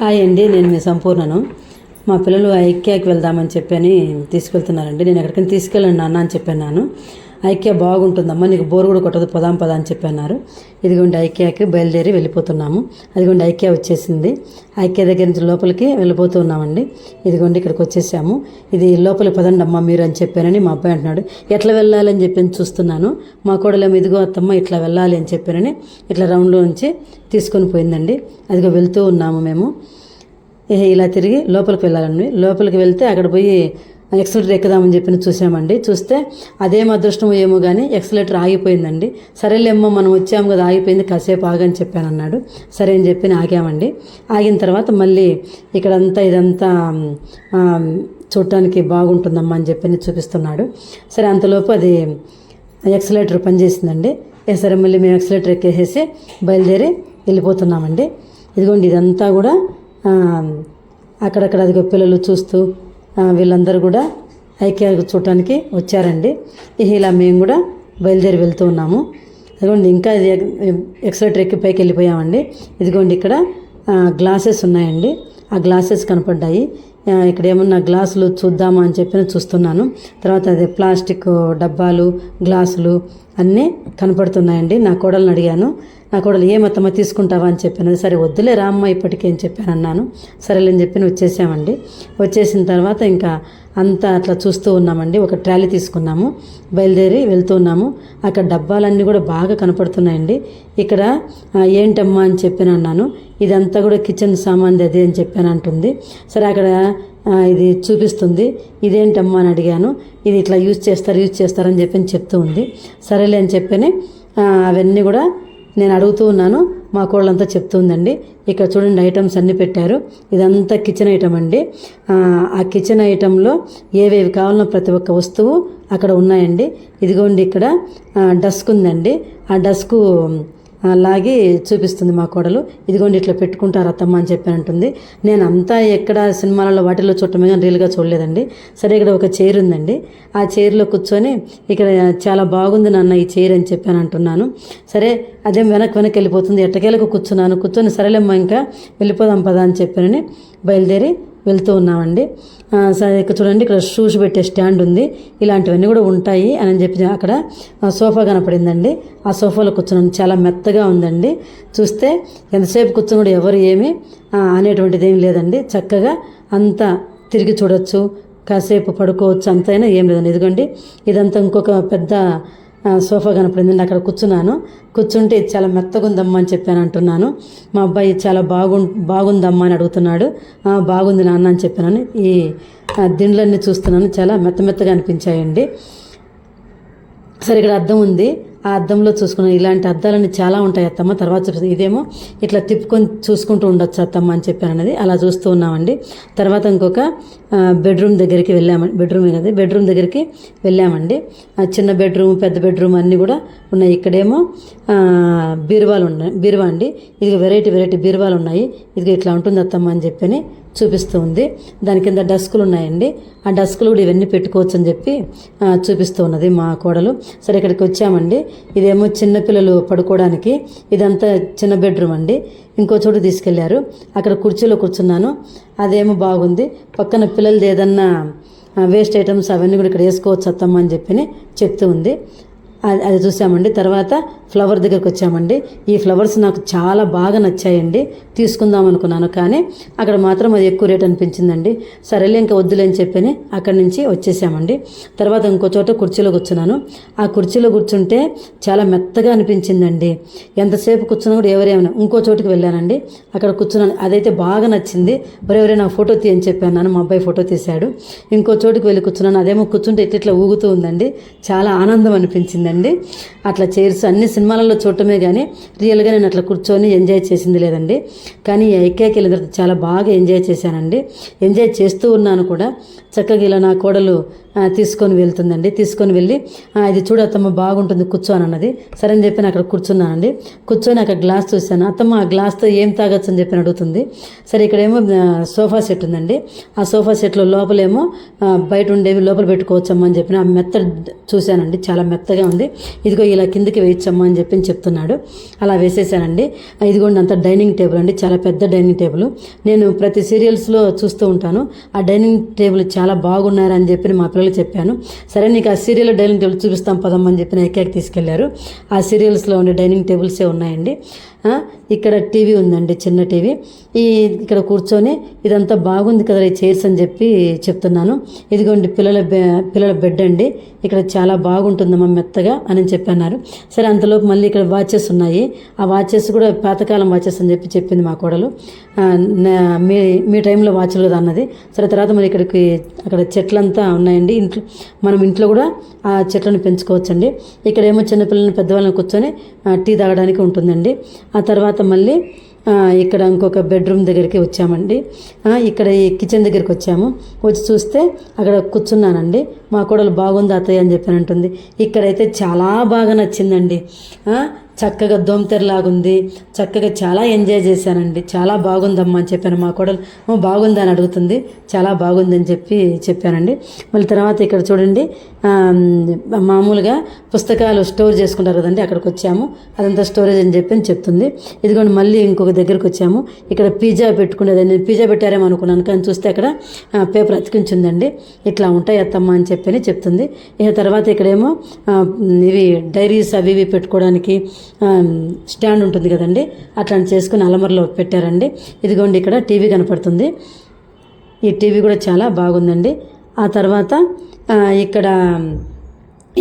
Hi అండి, నేను మీ సంపూర్ణను. మా పిల్లలు ఐక్యాకి వెళ్దామని చెప్పని తీసుకెళ్తున్నారండి. నేను ఎక్కడికైనా తీసుకెళ్ళండి నాన్న అని చెప్పాను. ఐక్యా బాగుంటుందమ్మా, నీకు బోర్ కూడా కొట్టదు, పదాం అని చెప్పన్నారు. ఇదిగోండి ఐక్యాకి బయలుదేరి వెళ్ళిపోతున్నాము. అదిగోండి ఐక్యా వచ్చేసింది. ఐక్యా దగ్గర నుంచి లోపలికి వెళ్ళిపోతూ ఉన్నామండి. ఇదిగోండి ఇక్కడికి వచ్చేసాము. ఇది లోపలికి పదండి అమ్మ మీరు అని చెప్పానని మా అబ్బాయి అంటున్నాడు. ఎట్లా వెళ్ళాలని చెప్పి చూస్తున్నాను. మా కోడలేమో ఇదిగో అత్తమ్మ ఇట్లా వెళ్ళాలి అని చెప్పానని ఇట్లా రౌండ్లో నుంచి తీసుకొని పోయిందండి. అదిగో వెళ్తూ ఉన్నాము మేము. ఇలా తిరిగి లోపలికి వెళ్ళాలండి. లోపలికి వెళ్తే అక్కడ పోయి ఎక్సలేటర్ ఎక్కుదామని చెప్పి చూసామండి. చూస్తే అదేం అదృష్టం ఏమో కానీ ఎక్సలేటర్ ఆగిపోయిందండి. సరేలేమ్మో మనం వచ్చాము కదా, ఆగిపోయింది, కాసేపు ఆగని చెప్పాను అన్నాడు. సరే అని చెప్పి ఆగామండి. ఆగిన తర్వాత మళ్ళీ ఇక్కడంతా ఇదంతా చూడటానికి బాగుంటుందమ్మా అని చెప్పి చూపిస్తున్నాడు. సరే అంతలోపు అది ఎక్సలేటర్ పనిచేసిందండి. సరే మళ్ళీ మేము ఎక్సలేటర్ ఎక్కేసేసి బయలుదేరి వెళ్ళిపోతున్నామండి. ఇదిగోండి ఇదంతా కూడా అక్కడక్కడ అదిగో పిల్లలు చూస్తూ వీళ్ళందరూ కూడా ఐక్య చూడటానికి వచ్చారండి. ఇలా మేము కూడా బయలుదేరి వెళ్తూ ఉన్నాము. ఇదిగోండి ఇంకా ఇది ఎక్సలేటర్ ఎక్కి పైకి వెళ్ళిపోయామండి. ఇదిగోండి ఇక్కడ గ్లాసెస్ ఉన్నాయండి. ఆ గ్లాసెస్ కనపడ్డాయి. ఇక్కడ ఏమన్నా గ్లాసులు చూద్దామా అని చెప్పి చూస్తున్నాను. తర్వాత అదే ప్లాస్టిక్ డబ్బాలు, గ్లాసులు అన్నీ కనపడుతున్నాయండి. నా కోడలను అడిగాను. నా కోడలు ఏమత్తమ్మ తీసుకుంటావా అని చెప్పాను. సరే వద్దులే రామ్మ ఇప్పటికే అని చెప్పాను అన్నాను. సరేలేని చెప్పి వచ్చేసామండి. వచ్చేసిన తర్వాత ఇంకా అంతా అట్లా చూస్తూ ఉన్నామండి. ఒక ట్రాలీ తీసుకున్నాము, బయలుదేరి వెళ్తూ ఉన్నాము. అక్కడ డబ్బాలన్నీ కూడా బాగా కనపడుతున్నాయండి. ఇక్కడ ఏంటమ్మా అని చెప్పాను అన్నాను. ఇదంతా కూడా కిచెన్ సామాన్ది అది అని చెప్పాను అంటుంది. సరే అక్కడ ఇది చూపిస్తుంది. ఇదేంటమ్మా అని అడిగాను. ఇది ఇట్లా యూజ్ చేస్తారని చెప్పి చెప్తూ ఉంది. సరేలే అని చెప్పని అవన్నీ కూడా నేను అడుగుతూ ఉన్నాను. మా కోళ్ళంతా చెప్తుందండి. ఇక్కడ చూడండి ఐటమ్స్ అన్నీ పెట్టారు. ఇదంతా కిచెన్ ఐటమ్ అండి. ఆ కిచెన్ ఐటంలో ఏవేవి కావాలన్నా ప్రతి ఒక్క వస్తువు అక్కడ ఉన్నాయండి. ఇదిగోండి ఇక్కడ డస్క్ ఉందండి. ఆ డస్కు లాగి చూపిస్తుంది మా కోడలు. ఇదిగోండి ఇట్లా పెట్టుకుంటారు అత్తమ్మ అని చెప్పి అంటుంది. నేను అంతా ఎక్కడ సినిమాలలో వాటిల్లో చూడటమే కానీ రియల్గా చూడలేదండి. సరే ఇక్కడ ఒక చైర్ ఉందండి. ఆ చైర్లో కూర్చొని ఇక్కడ చాలా బాగుంది నాన్న ఈ చైర్ అని చెప్పాను అంటున్నాను. సరే అదేం వెనక్కి వెళ్ళిపోతుంది. ఎట్టకేలకు కూర్చొని సరేలేమ్మా ఇంకా వెళ్ళిపోదాం పదా అని చెప్పానని బయలుదేరి వెళ్తూ ఉన్నామండి. సరే ఇక్కడ చూడండి ఇక్కడ షూస్ పెట్టే స్టాండ్ ఉంది. ఇలాంటివన్నీ కూడా ఉంటాయి అని చెప్పి అక్కడ సోఫా కనపడిందండి. ఆ సోఫాలో కూర్చున్నాను. చాలా మెత్తగా ఉందండి. చూస్తే ఎంతసేపు కూర్చొని కూడా ఎవరు ఏమి అనేటువంటిది ఏం లేదండి. చక్కగా అంతా తిరిగి చూడొచ్చు, కాసేపు పడుకోవచ్చు, అంతైనా ఏం లేదండి. ఇదిగోండి ఇదంతా ఇంకొక పెద్ద సోఫా కనపడిందండి. అక్కడ కూర్చుంటే ఇది చాలా మెత్తగా ఉందమ్మా అని చెప్పాను అంటున్నాను. మా అబ్బాయి చాలా బాగుందమ్మా అని అడుగుతున్నాడు. బాగుంది నాన్న అని చెప్పాను. ఈ దిండ్లన్నీ చూస్తున్నాను, చాలా మెత్తగా అనిపించాయండి. సరే ఇక్కడ అద్దం ఉంది. ఆ అద్దంలో చూసుకున్నాను. ఇలాంటి అద్దాలన్నీ చాలా ఉంటాయి అత్తమ్మ, తర్వాత చూపిస్తాను. ఇదేమో ఇట్లా తిప్పుకొని చూసుకుంటూ ఉండొచ్చు అత్తమ్మ అని చెప్పాను అన్నది. అలా చూస్తూ ఉన్నామండి. తర్వాత ఇంకొక బెడ్రూమ్ దగ్గరికి వెళ్ళామండి. బెడ్రూమ్ దగ్గరికి వెళ్ళామండి. చిన్న బెడ్రూమ్, పెద్ద బెడ్రూమ్ అన్నీ కూడా ఉన్నాయి. ఇక్కడేమో బీరువా అండి. ఇది వెరైటీ బీరువాలు ఉన్నాయి. ఇది ఇట్లా ఉంటుంది అత్తమ్మ అని చెప్పని చూపిస్తూ ఉంది. దాని కింద డస్కులు ఉన్నాయండి. ఆ డస్కులు కూడా ఇవన్నీ పెట్టుకోవచ్చు అని చెప్పి చూపిస్తూ ఉన్నది మా కోడలు. సరే ఇక్కడికి వచ్చామండి. ఇదేమో చిన్నపిల్లలు పడుకోవడానికి. ఇదంతా చిన్న బెడ్రూమ్ అండి. ఇంకో చోటు తీసుకెళ్లారు. అక్కడ కుర్చీలో కూర్చున్నాను. అదేమో బాగుంది. పక్కన పిల్లలది ఏదన్నా వేస్ట్ ఐటమ్స్ అవన్నీ కూడా ఇక్కడ వేసుకోవచ్చు అత్తమ్మ అని చెప్పి చెప్తూ ఉంది. అది చూసామండి. తర్వాత ఫ్లవర్ దగ్గరికి వచ్చామండి. ఈ ఫ్లవర్స్ నాకు చాలా బాగా నచ్చాయండి. తీసుకుందాం అనుకున్నాను, కానీ అక్కడ మాత్రం అది ఎక్కువ రేట్ అనిపించిందండి. సరేలే ఇంకా వద్దులే అని చెప్పని అక్కడి నుంచి వచ్చేసామండి. తర్వాత ఇంకో చోట కుర్చీలో కూర్చున్నాను. ఆ కుర్చీలో కూర్చుంటే చాలా మెత్తగా అనిపించిందండి. ఎంతసేపు కూర్చున్నా కూడా ఎవరేమైనా. ఇంకో చోటుకి వెళ్ళానండి. అక్కడ కూర్చున్నాను. అదైతే బాగా నచ్చింది. ఎవరే నాకు ఫోటో తీయని చెప్పాను. మా అబ్బాయి ఫోటో తీశాడు. ఇంకో చోటుకి వెళ్ళి కూర్చున్నాను. అదేమో కూర్చుంటే ఇట్లా ఊగుతూ ఉందండి. చాలా ఆనందం అనిపించిందండి. అట్లా చైర్స్ అన్ని సినిమాలలో చూడటమే కానీ రియల్గా నేను అట్లా కూర్చొని ఎంజాయ్ చేసింది లేదండి. కానీ ఈ ఐక్యాకి వెళ్ళిన తర్వాత చాలా బాగా ఎంజాయ్ చేశానండి. ఎంజాయ్ చేస్తూ ఉన్నాను కూడా. చక్కగా ఇలా నా కోడలు తీసుకొని వెళ్తుందండి. తీసుకొని వెళ్ళి ఇది చూడు అత్తమ్మ బాగుంటుంది కూర్చోని అన్నది. సరే అని చెప్పి అక్కడ కూర్చున్నానండి. కూర్చొని అక్కడ గ్లాస్ చూశాను. అత్తమ్మ ఆ గ్లాస్తో ఏం తాగొచ్చు అని చెప్పి అడుగుతుంది. సరే ఇక్కడేమో సోఫా సెట్ ఉందండి. ఆ సోఫా సెట్లో లోపలేమో బయట ఉండేవి లోపల పెట్టుకోవచ్చమ్మా అని చెప్పిన ఆ మెత్త చూశానండి. చాలా మెత్తగా ఉంది. చెప్తుంది. ఇదిగో ఇలా కిందకి వేయచ్చమ్మా అని చెప్తున్నాడు. అలా వేసేసానండి. ఇదిగోండి అంత డైనింగ్ టేబుల్ అండి, చాలా పెద్ద డైనింగ్ టేబుల్. నేను ప్రతి సీరియల్స్లో చూస్తూ ఉంటాను. ఆ డైనింగ్ టేబుల్ చాలా బాగున్నారని చెప్పి మా పిల్లలు చెప్పాను. సరే నీకు ఆ సీరియల్ డైనింగ్ టేబుల్ చూపిస్తాం పదమ్మని చెప్పి ఎక్కాకి తీసుకెళ్లారు. ఆ సీరియల్స్లో ఉండే డైనింగ్ టేబుల్సే ఉన్నాయండి. ఇక్కడ టీవీ ఉందండి, చిన్న టీవీ. ఇక్కడ కూర్చొని ఇదంతా బాగుంది కదా ఈ చైర్స్ అని చెప్తున్నాను. ఇదిగోండి పిల్లల బెడ్ అండి, ఇక్కడ చాలా బాగుంటుందమ్మా మెత్తగా అని చెప్పన్నారు. సరే అంతలోపు మళ్ళీ ఇక్కడ వాచెస్ ఉన్నాయి. ఆ వాచెస్ కూడా పాతకాలం వాచెస్ అని చెప్పింది మా కోడలు. మీ టైంలో వాచ్లు కదా అన్నది. సరే తర్వాత మళ్ళీ అక్కడ చెట్లంతా ఉన్నాయండి. మనం ఇంట్లో కూడా ఆ చెట్లను పెంచుకోవచ్చండి. ఇక్కడేమో చిన్నపిల్లల్ని పెద్దవాళ్ళని కూర్చొని టీ తాగడానికి ఉంటుందండి. ఆ తర్వాత మళ్ళీ ఇక్కడ ఇంకొక బెడ్రూమ్ దగ్గరికి వచ్చామండి. ఇక్కడ ఈ కిచెన్ దగ్గరికి వచ్చాము. వచ్చి చూస్తే అక్కడ కూర్చున్నానండి. మా కోడలు బాగుంది అత్తయ్య అని అంటుంది. ఇక్కడైతే చాలా బాగా నచ్చిందండి. చక్కగా దోమతెరలాగుంది, చక్కగా చాలా ఎంజాయ్ చేశానండి. చాలా బాగుందమ్మా అని చెప్పాను. మా కోడలు బాగుంది అని అడుగుతుంది. చాలా బాగుందని చెప్పానండి. మళ్ళీ తర్వాత ఇక్కడ చూడండి, మామూలుగా పుస్తకాలు స్టోర్ చేసుకుంటారు కదండి, అక్కడికి వచ్చాము. అదంతా స్టోరేజ్ అని చెప్తుంది. ఇదిగోండి మళ్ళీ ఇంకొక దగ్గరికి వచ్చాము. ఇక్కడ పిజ్జా పెట్టుకునేది, నేను పిజ్జా పెట్టారేమో అనుకున్నాను, కానీ చూస్తే అక్కడ పేపర్ అతికించిందండి. ఇట్లా ఉంటాయి అత్తమ్మ అని చెప్తుంది. ఇక తర్వాత ఇక్కడేమో ఇవి డైరీస్ అవి ఇవి పెట్టుకోవడానికి స్టాండ్ ఉంటుంది కదండి, అట్లాంటి చేసుకుని అలమరలో పెట్టారండి. ఇదిగోండి ఇక్కడ టీవీ కనపడుతుంది. ఈ టీవీ కూడా చాలా బాగుందండి. ఆ తర్వాత ఇక్కడ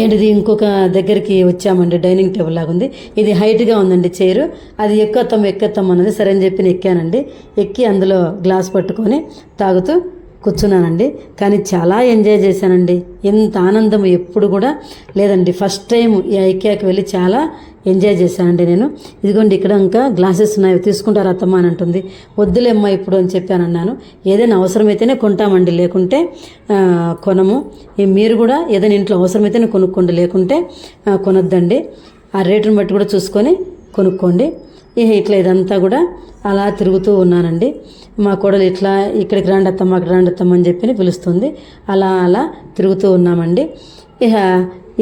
ఏంటిది ఇంకొక దగ్గరికి వచ్చామండి. డైనింగ్ టేబుల్ లాగా ఉంది. ఇది హైట్గా ఉందండి చైరు. అది ఎక్కేస్తాం అన్నది. సరే అని చెప్పి ఎక్కానండి. ఎక్కి అందులో గ్లాస్ పట్టుకొని తాగుతూ కూర్చున్నానండి. కానీ చాలా ఎంజాయ్ చేశానండి. ఎంత ఆనందం ఎప్పుడు కూడా లేదండి. ఫస్ట్ టైం ఈ ఐకియాకి వెళ్ళి చాలా ఎంజాయ్ చేశానండి నేను. ఇదిగోండి ఇక్కడ ఇంకా గ్లాసెస్ ఉన్నాయి, తీసుకుంటారు అత్తమ్మ అని అంటుంది. వద్దులేమ్మా ఇప్పుడు అని అన్నాను. ఏదైనా అవసరమైతేనే కొంటామండి, లేకుంటే కొనము. మీరు కూడా ఏదైనా ఇంట్లో అవసరమైతేనే కొనుక్కోండి, లేకుంటే కొనొద్దండి. ఆ రేటును బట్టి కూడా చూసుకొని కొనుక్కోండి. ఇట్లా ఇదంతా కూడా అలా తిరుగుతూ ఉన్నానండి. మా కోడలు ఇట్లా ఇక్కడికి రాండి అత్తమ్మ, అక్కడ రాండి అత్తమ్మ అని పిలుస్తుంది. అలా తిరుగుతూ ఉన్నామండి.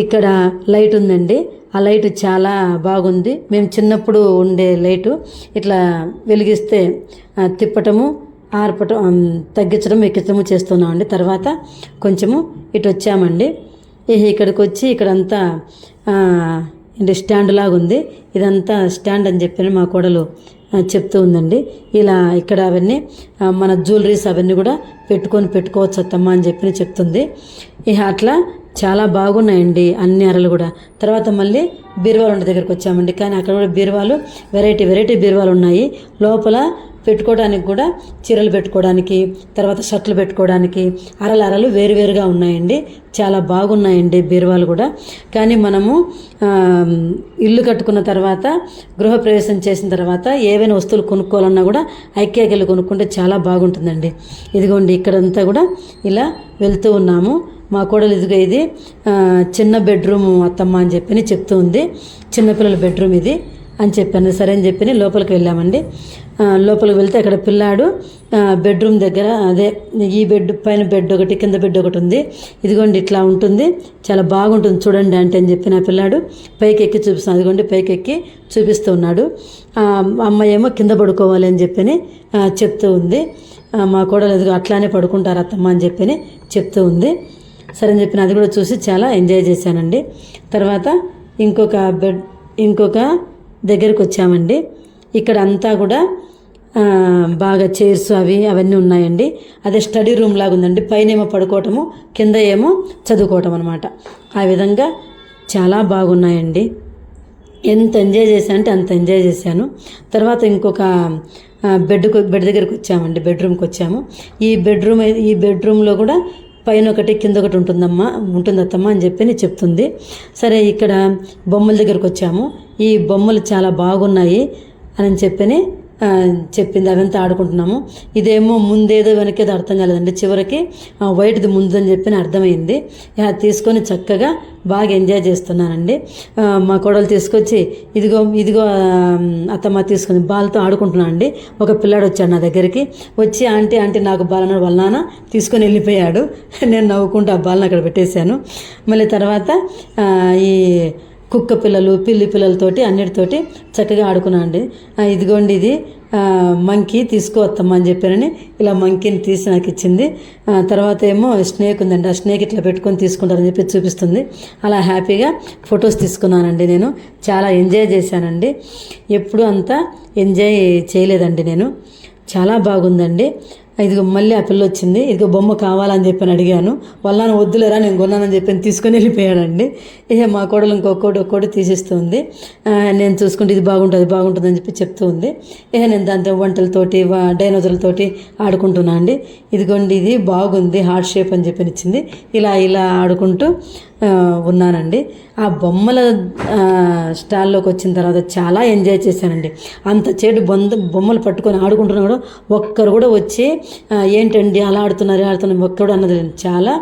ఇక్కడ లైట్ ఉందండి. ఆ లైట్ చాలా బాగుంది. మేము చిన్నప్పుడు ఉండే లైటు ఇట్లా వెలిగిస్తే తిప్పటము, ఆర్పటం, తగ్గించడం, ఎక్కించడము చేస్తున్నామండి. తర్వాత కొంచెము ఇటు వచ్చామండి. ఇక్కడికి వచ్చి ఇక్కడంతా స్టాండ్ లాగా ఉంది. ఇదంతా స్టాండ్ అని చెప్పి మా కోడలు చెప్తూ ఉందండి. ఇలా ఇక్కడ అవన్నీ మన జ్యువెలరీస్ అవన్నీ కూడా పెట్టుకోవచ్చు అత్తమ్మ అని చెప్తుంది. అట్లా చాలా బాగున్నాయండి అన్ని అరలు కూడా. తర్వాత మళ్ళీ బీరువాలు ఉండే దగ్గరికి వచ్చామండి. కానీ అక్కడ కూడా బీరువాలు వెరైటీ బీరువాలు ఉన్నాయి. లోపల పెట్టుకోవడానికి కూడా చీరలు పెట్టుకోవడానికి, తర్వాత షర్ట్లు పెట్టుకోవడానికి అరలు వేరువేరుగా ఉన్నాయండి. చాలా బాగున్నాయండి బీరువాలు కూడా. కానీ మనము ఇల్లు కట్టుకున్న తర్వాత, గృహప్రవేశం చేసిన తర్వాత ఏవైనా వస్తువులు కొనుక్కోవాలన్నా కూడా ఐకియాకి వెళ్ళి కొనుక్కుంటే చాలా బాగుంటుందండి. ఇదిగోండి ఇక్కడంతా కూడా ఇలా వెళ్తూ ఉన్నాము. మా కోడలు ఇదిగో ఇది చిన్న బెడ్రూమ్ అత్తమ్మ అని చెప్తూ ఉంది. చిన్నపిల్లల బెడ్రూమ్ ఇది అని చెప్పాను. సరే అని చెప్పి లోపలికి వెళ్ళామండి. లోపలికి వెళ్తే అక్కడ పిల్లాడు బెడ్రూమ్ దగ్గర, అదే ఈ బెడ్ పైన బెడ్ ఒకటి, కింద బెడ్ ఒకటి ఉంది. ఇదిగోండి ఇట్లా ఉంటుంది, చాలా బాగుంటుంది చూడండి అంటే అని నా పిల్లాడు పైకి ఎక్కి చూపిస్తాను. అదిగోండి పైకి ఎక్కి చూపిస్తూ ఉన్నాడు. అమ్మాయి ఏమో కింద పడుకోవాలి అని చెప్తూ ఉంది. మా కోడలు ఎదుగు అట్లానే పడుకుంటారు అత్తమ్మ అని చెప్తూ ఉంది. సరే అని అది కూడా చూసి చాలా ఎంజాయ్ చేశానండి. తర్వాత ఇంకొక దగ్గరికి వచ్చామండి. ఇక్కడ అంతా కూడా బాగా చైర్స్ అవన్నీ ఉన్నాయండి. అదే స్టడీ రూమ్ లాగా ఉందండి. పైన ఏమో పడుకోవటము, కింద ఏమో చదువుకోవటం అనమాట. ఆ విధంగా చాలా బాగున్నాయండి. ఎంత ఎంజాయ్ చేశాను అంటే అంత ఎంజాయ్ చేశాను. తర్వాత ఇంకొక బెడ్ దగ్గరికి వచ్చామండి. బెడ్రూమ్కి వచ్చాము. ఈ బెడ్రూమ్లో కూడా పైన ఒకటి కింద ఒకటి ఉంటుంది అత్తమ్మ అని చెప్తుంది. సరే ఇక్కడ బొమ్మల దగ్గరకు వచ్చాము. ఈ బొమ్మలు చాలా బాగున్నాయి అని చెప్పింది. అవంతా ఆడుకుంటున్నాము. ఇదేమో ముందేదో వెనకేదో అర్థం కాలేదండి. చివరికి వైట్ది ముందని అర్థమైంది. తీసుకొని చక్కగా బాగా ఎంజాయ్ చేస్తున్నానండి. మా కోడలు తీసుకొచ్చి ఇదిగో అత్తమ్మ తీసుకొని బాల్తో ఆడుకుంటున్నాను అండి. ఒక పిల్లాడు వచ్చాడు నా దగ్గరికి. వచ్చి ఆంటీ నాకు బాల్ అన్నాడు. వాళ్ళ నాన్న తీసుకొని వెళ్ళిపోయాడు. నేను నవ్వుకుంటూ ఆ బాల్ని అక్కడ పెట్టేశాను. మళ్ళీ తర్వాత ఈ కుక్క పిల్లలు పిల్లి పిల్లలతోటి అన్నిటితోటి చక్కగా ఆడుకున్నాను అండి. ఇదిగోండి ఇది మంకీ తీసుకువస్తామా అని చెప్పానని ఇలా మంకీని తీసి నాకు ఇచ్చింది. తర్వాత ఏమో స్నేక్ ఉందండి, ఆ స్నేక్ ఇట్లా పెట్టుకొని తీసుకుంటారని చెప్పి చూపిస్తుంది. అలా హ్యాపీగా ఫొటోస్ తీసుకున్నానండి. నేను చాలా ఎంజాయ్ చేశానండి. ఎప్పుడు అంతా ఎంజాయ్ చేయలేదండి నేను. చాలా బాగుందండి. ఇదిగో మళ్ళీ ఆ పిల్ల వచ్చింది. ఇదిగో బొమ్మ కావాలని చెప్పని అడిగాను. వాళ్ళ వద్దులేరా నేను కొన్నానని చెప్పి తీసుకొని వెళ్ళిపోయాడండి. మా కోడలు ఒక్కోటి తీసిస్తుంది. నేను చూసుకుంటే ఇది బాగుంటుంది అని చెప్పి చెప్తూ ఉంది. నేను దాంతో వంటలతోటి డైనోజర్లతోటి ఆడుకుంటున్నా అండి. ఇదిగోండి ఇది బాగుంది హార్ట్ షేప్ అని చెప్పి ఇచ్చింది. ఇలా ఆడుకుంటూ ఉన్నానండి. ఆ బొమ్మల స్టాల్లోకి వచ్చిన తర్వాత చాలా ఎంజాయ్ చేశానండి. అంత చేడు బొమ్మలు పట్టుకొని ఆడుకుంటున్నా కూడా ఒక్కరు కూడా వచ్చి ఏంటండి అలా ఆడుతున్నారు ఒక్కడు అన్నది లేదు. చాలా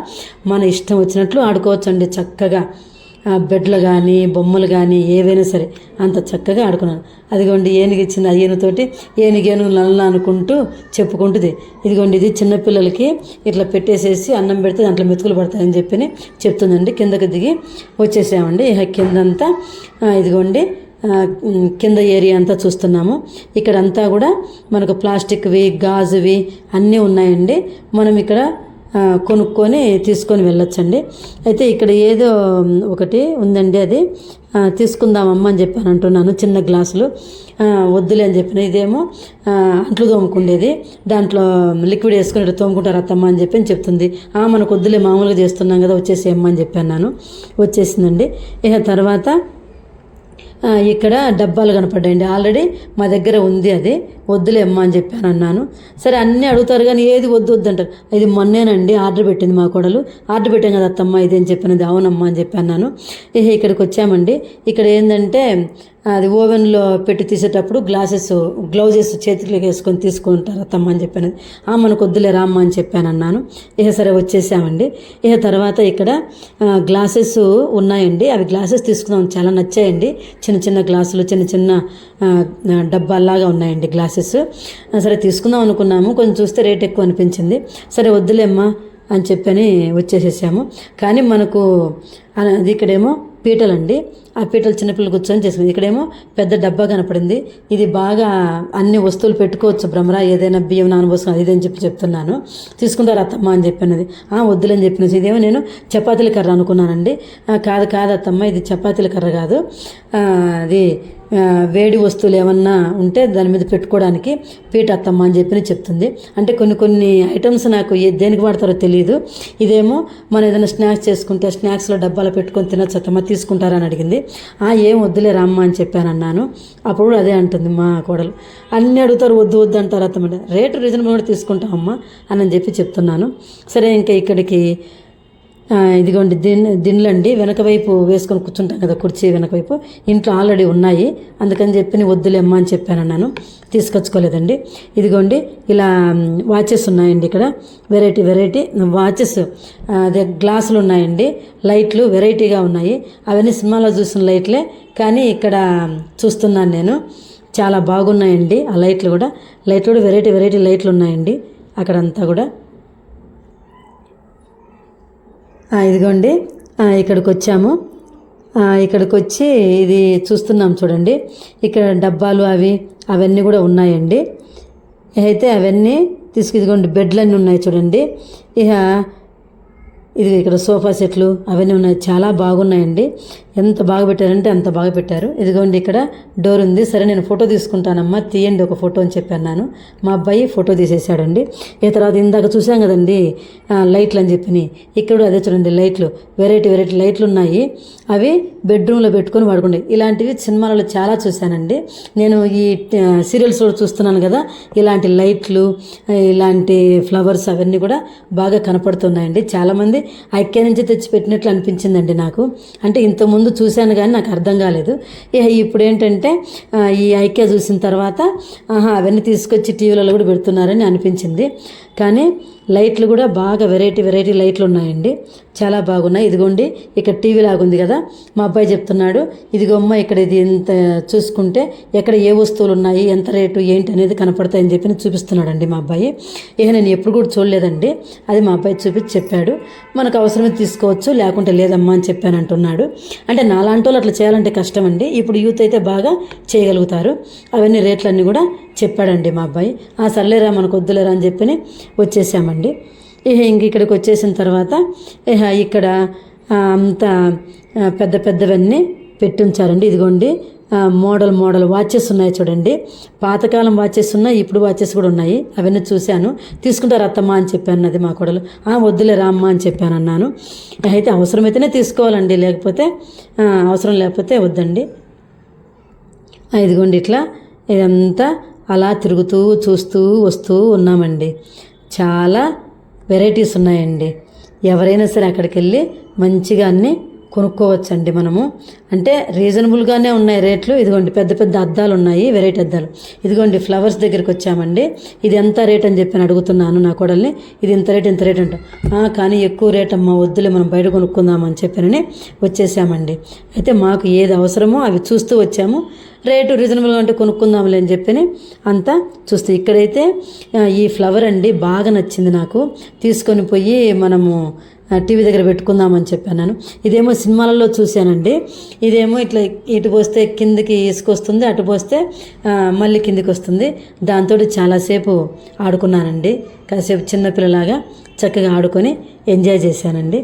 మన ఇష్టం వచ్చినట్లు ఆడుకోవచ్చండి చక్కగా. బెడ్లు కానీ బొమ్మలు కానీ ఏవైనా సరే అంత చక్కగా ఆడుకున్నాను. అదిగోండి ఏనుగు ఇచ్చింది. ఆ ఏనుగుతోటి ఏనుగు నల్ల అనుకుంటూ చెప్పుకుంటుంది. ఇదిగోండి ఇది చిన్నపిల్లలకి ఇట్లా పెట్టేసేసి అన్నం పెడితే దాంట్లో మెతుకులు పడతాయని చెప్పి చెప్తుందండి. కిందకి దిగి వచ్చేసామండి. కిందంతా ఇదిగోండి కింద ఏరియా అంతా చూస్తున్నాము. ఇక్కడంతా కూడా మనకు ప్లాస్టిక్వి గాజువి అన్నీ ఉన్నాయండి. మనం ఇక్కడ కొనుక్కొని తీసుకొని వెళ్ళొచ్చండి. అయితే ఇక్కడ ఏదో ఒకటి ఉందండి, అది తీసుకుందామమ్మ అని చెప్పాను అంటున్నాను. చిన్న గ్లాసులు వద్దులే అని చెప్పిన. ఇదేమో అంట్లు తోముకుండేది, దాంట్లో లిక్విడ్ వేసుకుని తోముకుంటారు అత్తమ్మ అని చెప్పి చెప్తుంది. మనకు వద్దులే మామూలుగా చేస్తున్నాం కదా వచ్చేసేయమ్మ అని చెప్పాను. నేను వచ్చేసిందండి. తర్వాత ఇక్కడ డబ్బాలు కనపడ్డాయండి. ఆల్రెడీ మా దగ్గర ఉంది, అది వద్దులే అమ్మ అని చెప్పాను అన్నాను. సరే అన్నీ అడుగుతారు కానీ ఏది వద్దు అంటారు. ఇది మొన్నేనండి ఆర్డర్ పెట్టింది మా కోడలు. ఆర్డర్ పెట్టాం కదా అత్తమ్మ ఇది అని చెప్పినది. అవునమ్మా అని చెప్పి అన్నాను. ఇక్కడికి వచ్చామండి. ఇక్కడ ఏంటంటే అది ఓవెన్లో పెట్టి తీసేటప్పుడు గ్లౌజెస్ చేతిలోకి వేసుకొని తీసుకుంటారు అత్తమ్మ అని చెప్పాను. మనకు వద్దులే రామ్మ అని చెప్పాను అన్నాను. సరే వచ్చేసామండి. తర్వాత ఇక్కడ గ్లాసెస్ ఉన్నాయండి. అవి గ్లాసెస్ తీసుకుందాం, చాలా నచ్చాయండి. చిన్న చిన్న గ్లాసులు చిన్న డబ్బాల్లాగా ఉన్నాయండి గ్లాసెస్. సరే తీసుకుందాం అనుకున్నాము. కొంచెం చూస్తే రేట్ ఎక్కువ అనిపించింది. సరే వద్దులేమ్మా అని చెప్పని వచ్చేసేసాము. కానీ మనకు అది ఇక్కడేమో పీటలండి. ఆ పీటలు చిన్నపిల్లలు కూర్చొని చేసుకుంది. ఇక్కడేమో పెద్ద డబ్బా కనపడింది. ఇది బాగా అన్ని వస్తువులు పెట్టుకోవచ్చు భ్రమరా, ఏదైనా బియ్యం నానబోసుకుని అది అని చెప్పి చెప్తున్నాను. తీసుకుంటారు అత్తమ్మ అని చెప్పినది. వద్దులని చెప్పినది. ఇదేమో నేను చపాతీల కర్ర అనుకున్నానండి. కాదు అత్తమ్మ, ఇది చపాతీల కర్ర కాదు, అది వేడి వస్తువులు ఏమన్నా ఉంటే దాని మీద పెట్టుకోవడానికి పీట అత్తమ్మ అని చెప్పి చెప్తుంది. అంటే కొన్ని ఐటమ్స్ నాకు దేనికి వాడతారో తెలియదు. ఇదేమో మనం ఏదైనా స్నాక్స్ చేసుకుంటే స్నాక్స్లో డబ్బాలో పెట్టుకొని తినొచ్చు అత్తమ్మ, తీసుకుంటారని అడిగింది. ఏం వద్దులే రామ్మ అని చెప్పాను అన్నాను. అప్పుడు అదే అంటుంది మా కోడలు, అన్నీ అడుగుతారు వద్దు అంటారు అత్తమ్మ, రేటు రీజనబుల్ కూడా తీసుకుంటామమ్మా అని చెప్పి చెప్తున్నాను. సరే ఇంకా ఇక్కడికి ఇదిగోండి దిండ్లండి. వెనక వైపు వేసుకొని కూర్చుంటాం కదా కుర్చీ వెనక వైపు, ఇంట్లో ఆల్రెడీ ఉన్నాయి. అందుకని చెప్పి వద్దులేమ్మా అని చెప్పాను అన్నాను. తీసుకొచ్చుకోలేదండి. ఇదిగోండి ఇలా వాచెస్ ఉన్నాయండి. ఇక్కడ వెరైటీ వాచెస్, అదే గ్లాసులు ఉన్నాయండి. లైట్లు వెరైటీగా ఉన్నాయి. అవన్నీ సినిమాలో చూసిన లైట్లే, కానీ ఇక్కడ చూస్తున్నాను నేను. చాలా బాగున్నాయండి ఆ లైట్లు కూడా వెరైటీ లైట్లు ఉన్నాయండి అక్కడంతా కూడా. ఇదిగోండి ఇక్కడికి వచ్చాము. ఇక్కడికి వచ్చి ఇది చూస్తున్నాం చూడండి. ఇక్కడ డబ్బాలు అవన్నీ కూడా ఉన్నాయండి. అయితే అవన్నీ ఇదిగోండి బెడ్లన్నీ ఉన్నాయి చూడండి. ఇది ఇక్కడ సోఫా సెట్లు అవన్నీ ఉన్నాయి. చాలా బాగున్నాయండి. ఎంత బాగా పెట్టారంటే అంత బాగా పెట్టారు. ఇదిగోండి ఇక్కడ డోర్ ఉంది. సరే నేను ఫోటో తీసుకుంటానమ్మా, తీయండి ఒక ఫోటో అని చెప్పాను. మా అబ్బాయి ఫోటో తీసేసాడండి. తర్వాత ఇందాక చూసాం కదండి లైట్లు అని చెప్పి, ఇక్కడ అదే చూడండి లైట్లు వెరైటీ లైట్లు ఉన్నాయి. అవి బెడ్రూమ్లో పెట్టుకొని వాడుకుండే. ఇలాంటివి సినిమాలలో చాలా చూశానండి. నేను ఈ సీరియల్స్లో చూస్తున్నాను కదా, ఇలాంటి లైట్లు ఇలాంటి ఫ్లవర్స్ అవన్నీ కూడా బాగా కనపడుతున్నాయండి. చాలామంది ఐక్య నుంచి తెచ్చి పెట్టినట్లు అనిపించిందండి నాకు. అంటే ఇంతకుముందు చూశాను కానీ నాకు అర్థం కాలేదు. ఇప్పుడు ఏంటంటే ఈ ఐక్య చూసిన తర్వాత అవన్నీ తీసుకొచ్చి టీవీలలో కూడా పెడుతున్నారని అనిపించింది. కానీ లైట్లు కూడా బాగా వెరైటీ లైట్లు ఉన్నాయండి. చాలా బాగున్నాయి. ఇదిగోండి ఇక్కడ టీవీ లాగుంది కదా, మా అబ్బాయి చెప్తున్నాడు ఇదిగోమ్మ ఇక్కడ ఇది ఎంత చూసుకుంటే ఎక్కడ ఏ వస్తువులు ఉన్నాయి, ఎంత రేటు ఏంటి అనేది కనపడతాయని చెప్పి చూపిస్తున్నాడండి మా అబ్బాయి. నేను ఎప్పుడు కూడా చూడలేదండి, అది మా అబ్బాయి చూపించి చెప్పాడు. మనకు అవసరమే తీసుకోవచ్చు, లేకుంటే లేదమ్మా అని చెప్పాను అంటున్నాడు. అంటే నాలాంటి వాళ్ళు అట్లా చేయాలంటే కష్టం అండి. ఇప్పుడు యూత్ అయితే బాగా చేయగలుగుతారు. అవన్నీ రేట్లన్నీ కూడా చెప్పాడండి మా అబ్బాయి. సర్లేరా మనకు వద్దులేరా అని చెప్పి వచ్చేసామండి. ఇంక ఇక్కడికి వచ్చేసిన తర్వాత ఇక్కడ అంతా పెద్ద పెద్దవన్నీ పెట్టుంచారండి. ఇదిగోండి మోడల్ వాచెస్ ఉన్నాయి చూడండి. పాతకాలం వాచెస్ ఉన్నాయి, ఇప్పుడు వాచెస్ కూడా ఉన్నాయి. అవన్నీ చూశాను. తీసుకుంటారు అత్తమ్మ అని చెప్పాను. అది మా కోడలు వద్దులే రామ్మ అని చెప్పాను అన్నాను. అయితే అవసరమైతేనే తీసుకోవాలండి, లేకపోతే అవసరం లేకపోతే వద్దండి. ఇదిగోండి ఇట్లా ఇదంతా అలా తిరుగుతూ చూస్తూ వస్తూ ఉన్నామండి. చాలా వెరైటీస్ ఉన్నాయండి. ఎవరైనా సరే అక్కడికి వెళ్ళి మంచిగా అన్నీ కొనుక్కోవచ్చండి మనము. అంటే రీజనబుల్గానే ఉన్నాయి రేట్లు. ఇదిగోండి పెద్ద పెద్ద అద్దాలు ఉన్నాయి, వెరైటీ అద్దాలు. ఇదిగోండి ఫ్లవర్స్ దగ్గరికి వచ్చామండి. ఇది ఎంత రేట్ అని చెప్పి అడుగుతున్నాను నా కోడల్ని. ఇది ఇంత రేట్ అంట. కానీ ఎక్కువ రేట్ అమ్మా, వద్దులే మనం బయట కొనుక్కుందామని చెప్పానని వచ్చేసామండి. అయితే మాకు ఏది అవసరమో అవి చూస్తూ వచ్చాము. రేటు రీజనబుల్గా ఉంటే కొనుక్కుందాంలే అని చెప్పి అంతా చూస్తే ఇక్కడైతే ఈ ఫ్లవర్ అండి బాగా నచ్చింది నాకు. తీసుకొని పోయి మనము టీవీ దగ్గర పెట్టుకుందామని చెప్పాను. ఇదేమో సినిమాలలో చూశానండి. ఇదేమో ఇట్లా ఇటు పోస్తే కిందికి ఇసుకొస్తుంది, అటు పోస్తే మళ్ళీ కిందికి వస్తుంది. దాంతో చాలాసేపు ఆడుకున్నానండి. కాసేపు చిన్నపిల్లలాగా చక్కగా ఆడుకొని ఎంజాయ్ చేశానండి.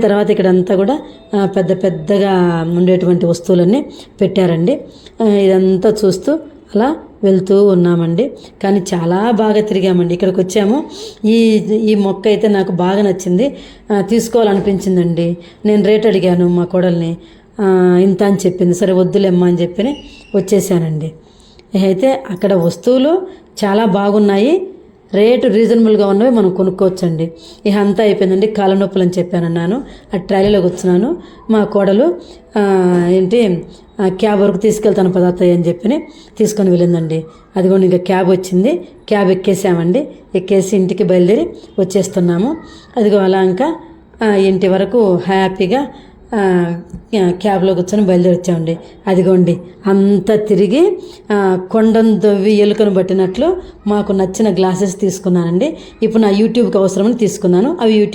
తర్వాత ఇక్కడంతా కూడా పెద్ద పెద్దగా ఉండేటువంటి వస్తువులన్నీ పెట్టారండి. ఇదంతా చూస్తూ అలా వెళ్తూ ఉన్నామండి. కానీ చాలా బాగా తిరిగామండి. ఇక్కడికి వచ్చాము. ఈ మొక్క అయితే నాకు బాగా నచ్చింది, తీసుకోవాలనిపించిందండి. నేను రేట్ అడిగాను మా కోడల్ని, ఇంత అని చెప్పింది. సరే వద్దులేమ్మా అని చెప్పి వచ్చేసానండి. అయితే అక్కడ వస్తువులు చాలా బాగున్నాయి, రేటు రీజనబుల్గా ఉన్నవి మనం కొనుక్కోవచ్చండి. అంతా అయిపోయిందండి. కాళ్ళ నొప్పులు అని చెప్పానన్నాను. ఆ ట్రాలీలో కూర్చున్నాను. మా కోడలు క్యాబ్ వరకు తీసుకెళ్తాను పదార్థాయి అని చెప్పి తీసుకొని వెళ్ళిందండి. అదిగోండి ఇంకా క్యాబ్ వచ్చింది. క్యాబ్ ఎక్కేసామండి. ఎక్కేసి ఇంటికి బయలుదేరి వచ్చేస్తున్నాము. అదిగో అలా ఇంకా ఇంటి వరకు హ్యాపీగా క్యాబ్లో కూర్చొని బయలుదేరి వచ్చామండి. అదిగోండి అంతా తిరిగి కొండను దవ్వి ఎలుకను పట్టినట్లు మాకు నచ్చిన గ్లాసెస్ తీసుకున్నానండి. ఇప్పుడు నా యూట్యూబ్కి అవసరమని తీసుకున్నాను. అవి యూట్యూబ్